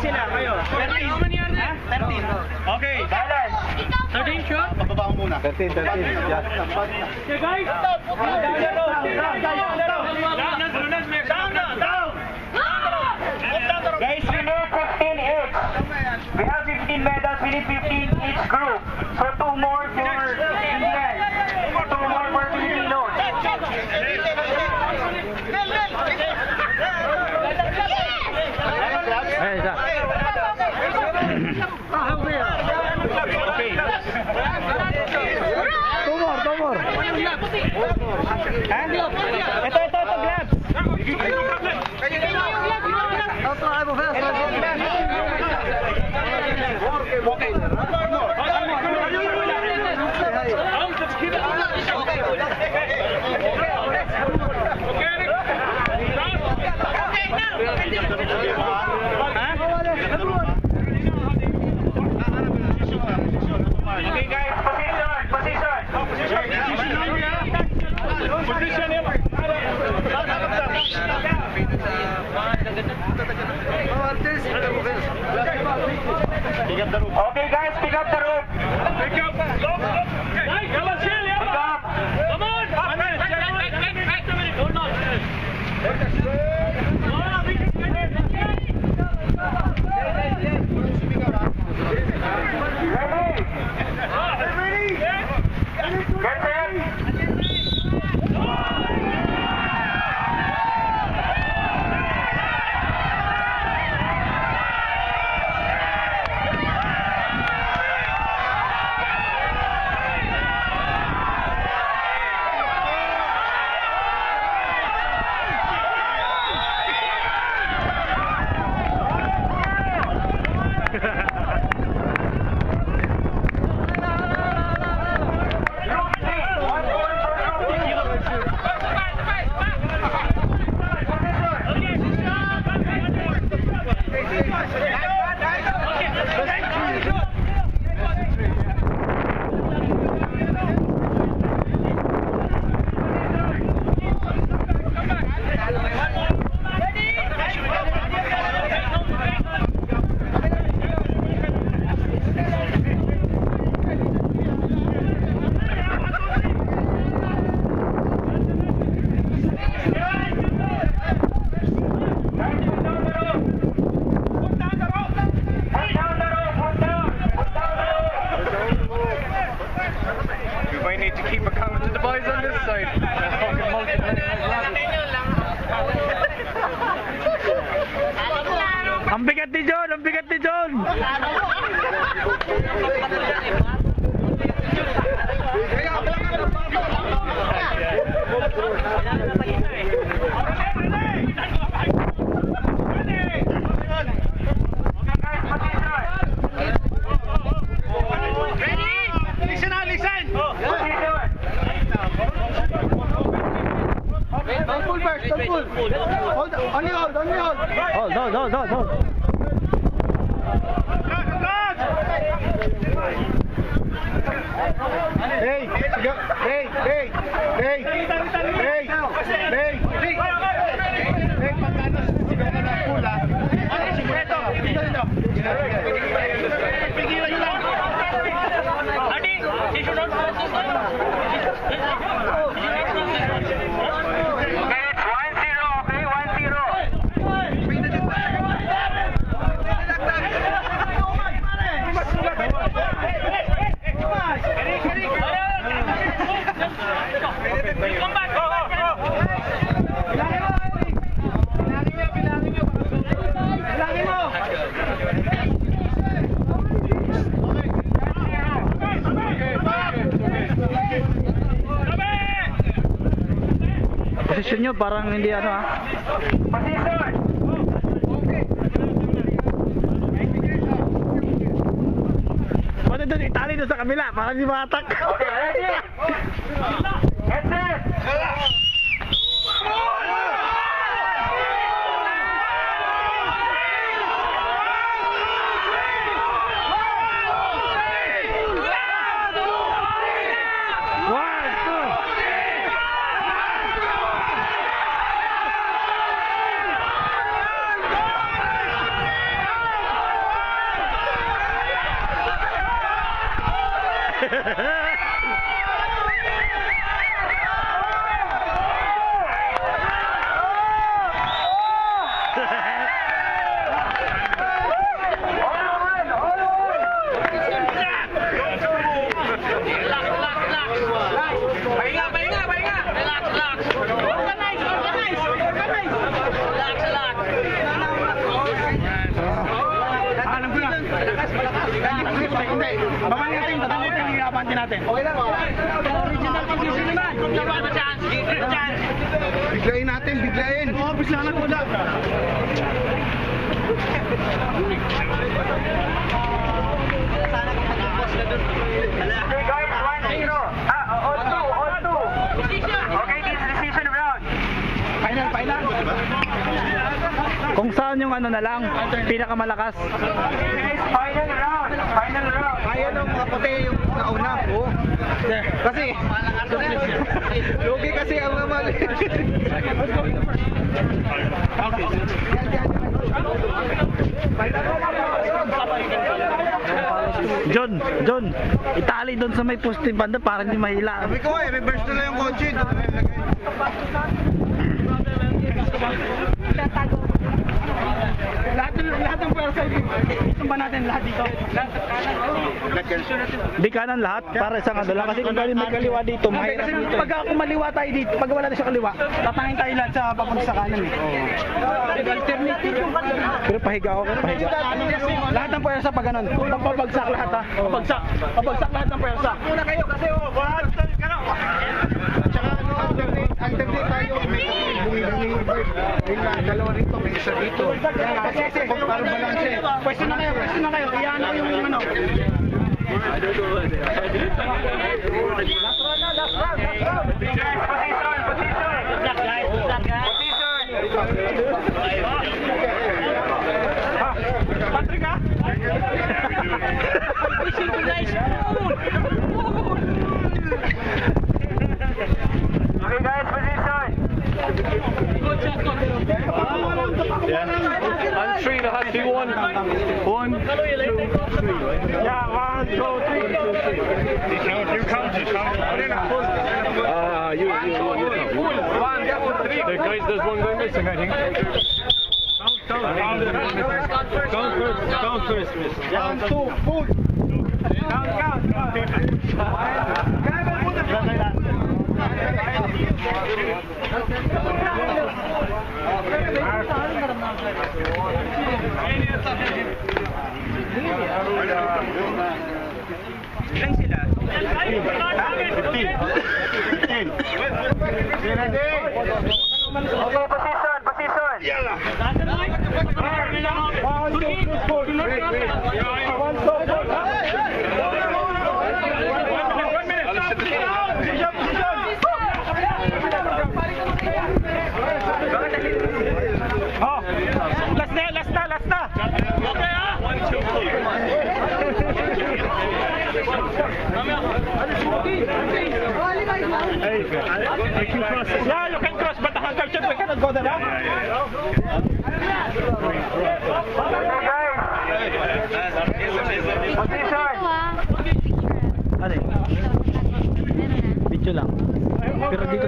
sila, kayo. 13. Ha? 13. Okay. Balance. 13 shot? Pababa mo muna. 13, yeah. Okay, guys. Guys, we need 15 each. We have 15 medals. We need 15 each group. So 2 more for Indian. 2 more for Filipinos. Hey, isa. Okay. Two more. Ha? Ito, gloves. Okay guys, Okay guys, pick up the rope. Pick up. Come on, chill, yeah. Pick up. Come on. Ready? Get set. Ang bigat ni John! Ang bigat ni John! Hold. Posisyon nyo parang hindi ano ha. Position! Pwede doon itali doon sa kabila para hindi matak. Okay, ready? Get set! Biglayin natin, biglayin. Oo, biglayin natin muna. Okay guys, 1-0. On 2. Okay, this is decision round. Final. Kung saan yung ano na lang, pinakamalakas. Guys, final round. Kaya nung mga puti yung nauna. Oo. Kasi, lugi kasi ang mga mali. John, itali doon sa may poste banda para hindi mahila. Sabi ko reverse na lang yung kotse. Lahat ng pwersa ito ba natin lahat dito? Di kanan lahat para isang ano lang kasi kung galing may kaliwa dito, mahirap Kasi dito. pag ako maliwa tayo dito, pag wala na siya kaliwa, tatangin tayo lahat sa papunta sa kanan eh. Alternative. Pero pahiga ako, pahiga. Lahat ng pwersa pag ganun. Pabagsak lahat ha. Pabagsak lahat ng pwersa. Una kayo kasi tsaka alternate tayo. May bungi-bungi. Dalawa rito, may isa dito. Kasi para balance. Pwesto na kayo. Iyan na yung ano. Last round. Patrick ha? Okay guys, position. On three, there has to be one. 1, 2, 3. Yeah, 1, 2, 3. You count it. You. The guys, there's one guy missing, I think. Count first, miss. 1, 2, full. Count.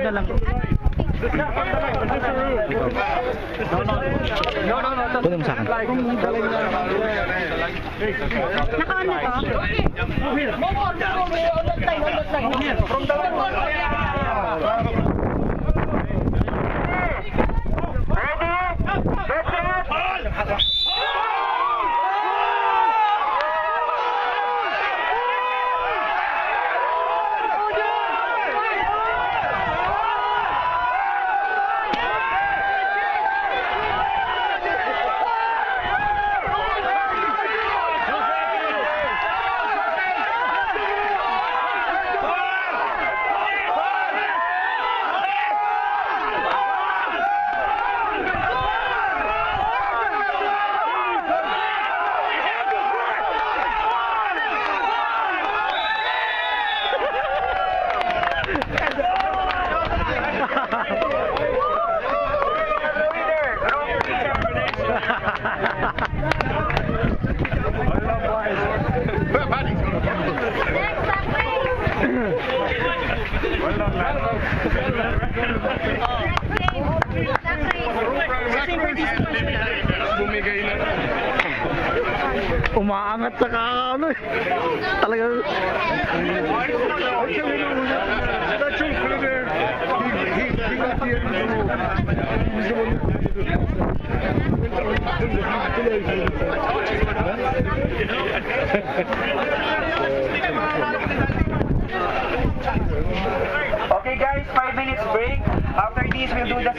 na lang. Kunin mo sa akin. Naka-on na to? Umaangat sa kakano eh. Talagang... That's your brother. He got here to he's the one Okay guys, 5 minutes break. After this, we'll do the